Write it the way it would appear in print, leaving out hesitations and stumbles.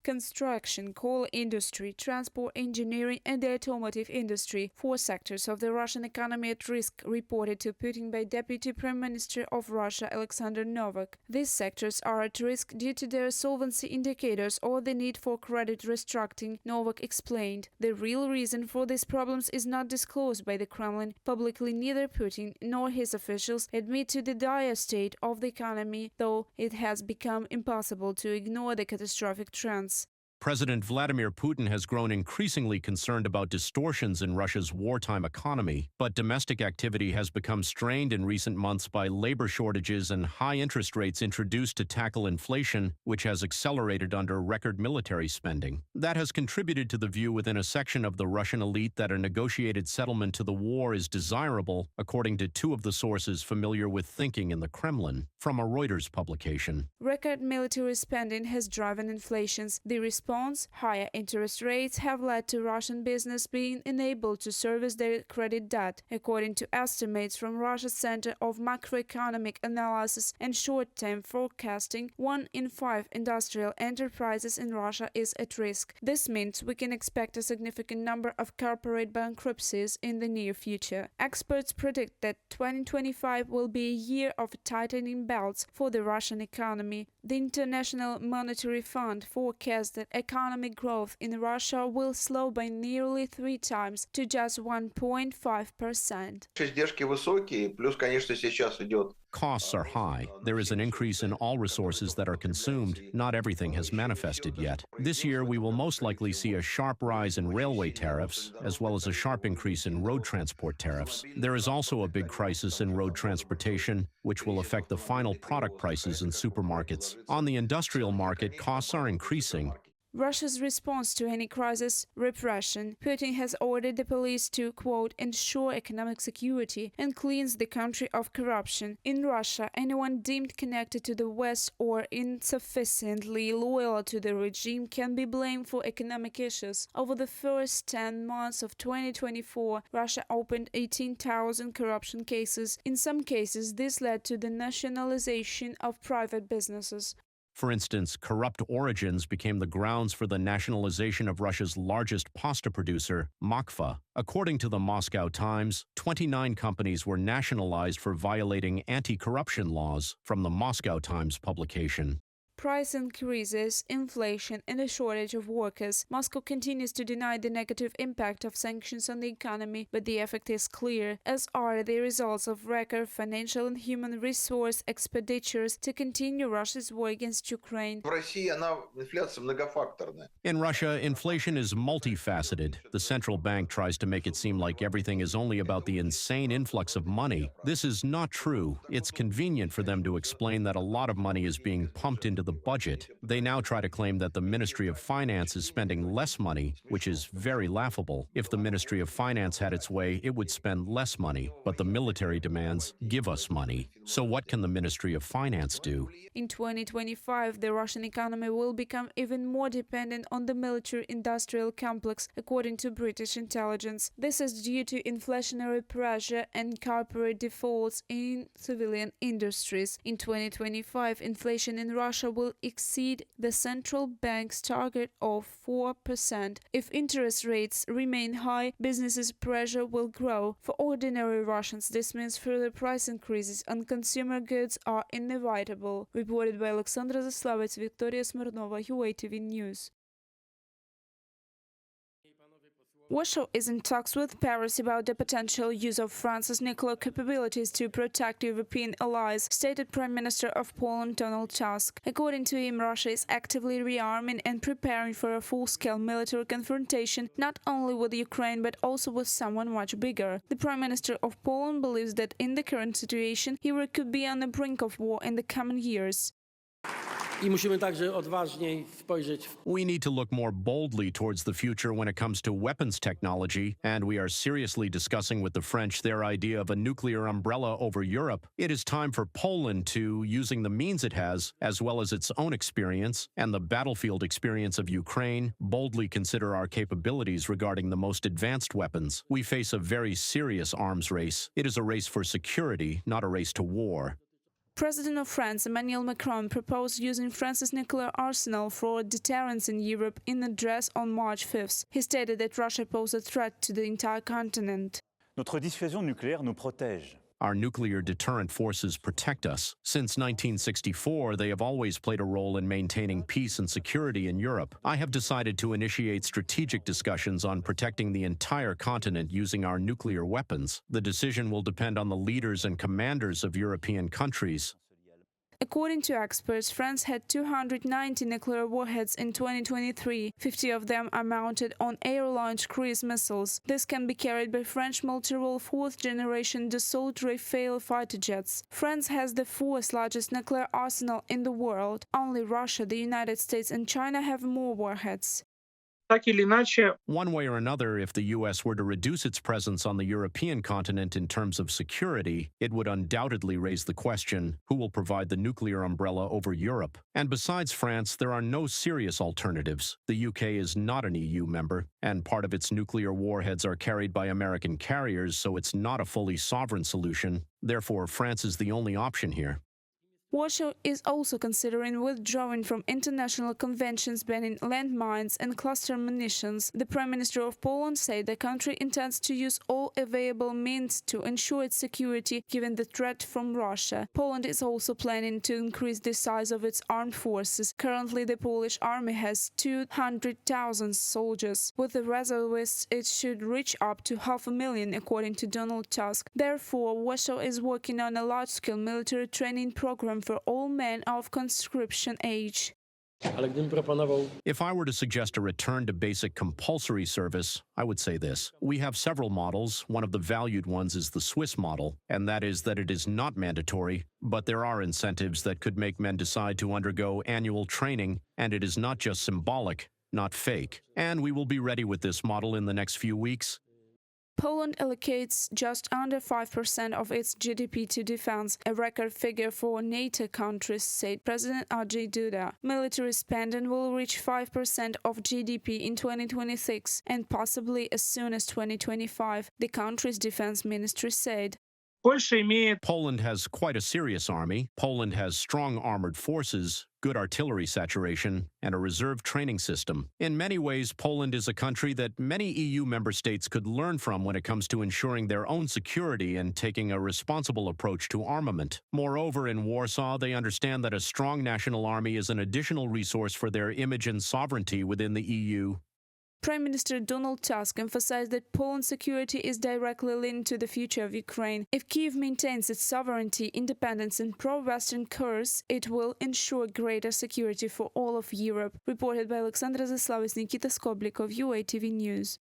construction, coal industry, transport, engineering, and the automotive industry, 4 sectors of the Russian economy at risk, reported to Putin by Deputy Prime Minister of Russia Alexander Novak. These sectors are at risk due to their solvency indicators or the need for credit restructuring, Novak explained. The real reason for these problems is not disclosed by the Kremlin. Publicly, neither Putin nor his officials admit to the dire state of the economy, though it has become impossible to ignore the catastrophic trends. President Vladimir Putin has grown increasingly concerned about distortions in Russia's wartime economy, but domestic activity has become strained in recent months by labor shortages and high interest rates introduced to tackle inflation, which has accelerated under record military spending. That has contributed to the view within a section of the Russian elite that a negotiated settlement to the war is desirable, according to 2 of the sources familiar with thinking in the Kremlin, from a Reuters publication. Record military spending has driven inflation. The response, higher interest rates, have led to Russian business being unable to service their credit debt. According to estimates from Russia's Center of Macroeconomic Analysis and Short-Term Forecasting, 1 in 5 industrial enterprises in Russia is at risk. This means we can expect a significant number of corporate bankruptcies in the near future. Experts predict that 2025 will be a year of tightening belts for the Russian economy. The International Monetary Fund forecasts that economic growth in Russia will slow by nearly 3 times to just 1.5%. Costs are high. There is an increase in all resources that are consumed. Not everything has manifested yet. This year, we will most likely see a sharp rise in railway tariffs, as well as a sharp increase in road transport tariffs. There is also a big crisis in road transportation, which will affect the final product prices in supermarkets. On the industrial market, costs are increasing. Russia's response to any crisis, repression. Putin has ordered the police to, quote, ensure economic security and cleanse the country of corruption. In Russia, anyone deemed connected to the West or insufficiently loyal to the regime can be blamed for economic issues. Over the first 10 months of 2024, Russia opened 18,000 corruption cases. In some cases, this led to the nationalization of private businesses. For instance, corrupt origins became the grounds for the nationalization of Russia's largest pasta producer, Makfa. According to the Moscow Times, 29 companies were nationalized for violating anti-corruption laws, from the Moscow Times publication. Price increases, inflation, and a shortage of workers. Moscow continues to deny the negative impact of sanctions on the economy, but the effect is clear, as are the results of record financial and human resource expenditures to continue Russia's war against Ukraine. In Russia, inflation is multifaceted. The central bank tries to make it seem like everything is only about the insane influx of money. This is not true. It's convenient for them to explain that a lot of money is being pumped into the budget. They now try to claim that the Ministry of Finance is spending less money, which is very laughable. If the Ministry of Finance had its way, it would spend less money. But the military demands, give us money. So what can the Ministry of Finance do? In 2025, the Russian economy will become even more dependent on the military-industrial complex, according to British intelligence. This is due to inflationary pressure and corporate defaults in civilian industries. In 2025, inflation in Russia will exceed the central bank's target of 4%. If interest rates remain high, businesses' pressure will grow. For ordinary Russians, this means further price increases on consumer goods are inevitable. Reported by Alexandra Zaslavets, Victoria Smirnova, UATV News. Warsaw is in talks with Paris about the potential use of France's nuclear capabilities to protect European allies, stated Prime Minister of Poland Donald Tusk. According to him, Russia is actively rearming and preparing for a full-scale military confrontation, not only with Ukraine but also with someone much bigger. The Prime Minister of Poland believes that in the current situation, Europe could be on the brink of war in the coming years. We need to look more boldly towards the future when it comes to weapons technology, and we are seriously discussing with the French their idea of a nuclear umbrella over Europe. It is time for Poland to, using the means it has, as well as its own experience and the battlefield experience of Ukraine, boldly consider our capabilities regarding the most advanced weapons. We face a very serious arms race. It is a race for security, not a race to war. President of France Emmanuel Macron proposed using France's nuclear arsenal for deterrence in Europe in an address on March 5th. He stated that Russia poses a threat to the entire continent. Notre dissuasion nucléaire nous protège. Our nuclear deterrent forces protect us. Since 1964, they have always played a role in maintaining peace and security in Europe. I have decided to initiate strategic discussions on protecting the entire continent using our nuclear weapons. The decision will depend on the leaders and commanders of European countries. According to experts, France had 290 nuclear warheads in 2023. 50 of them are mounted on air-launched cruise missiles. This can be carried by French multi-role fourth-generation Dassault Rafale fighter jets. France has the fourth largest nuclear arsenal in the world. Only Russia, the United States and China have more warheads. One way or another, if the U.S. were to reduce its presence on the European continent in terms of security, it would undoubtedly raise the question, who will provide the nuclear umbrella over Europe? And besides France, there are no serious alternatives. The U.K. is not an EU member, and part of its nuclear warheads are carried by American carriers, so it's not a fully sovereign solution. Therefore, France is the only option here. Warsaw is also considering withdrawing from international conventions banning landmines and cluster munitions. The Prime Minister of Poland said the country intends to use all available means to ensure its security given the threat from Russia. Poland is also planning to increase the size of its armed forces. Currently, the Polish army has 200,000 soldiers. With the reservists, it should reach up to 500,000, according to Donald Tusk. Therefore, Warsaw is working on a large-scale military training program for all men of conscription age. If I were to suggest a return to basic compulsory service, I would say this. We have several models. One of the valued ones is the Swiss model, and that is that it is not mandatory, but there are incentives that could make men decide to undergo annual training, and it is not just symbolic, not fake. And we will be ready with this model in the next few weeks. Poland allocates just under 5% of its GDP to defense, a record figure for NATO countries, said President Andrzej Duda. Military spending will reach 5% of GDP in 2026 and possibly as soon as 2025, the country's defense ministry said. Poland has quite a serious army. Poland has strong armored forces, good artillery saturation, and a reserve training system. In many ways, Poland is a country that many EU member states could learn from when it comes to ensuring their own security and taking a responsible approach to armament. Moreover, in Warsaw, they understand that a strong national army is an additional resource for their image and sovereignty within the EU. Prime Minister Donald Tusk emphasized that Poland's security is directly linked to the future of Ukraine. If Kyiv maintains its sovereignty, independence and pro-Western course, it will ensure greater security for all of Europe. Reported by Alexandra Zaslavas, Nikita Skoblikov, UATV News.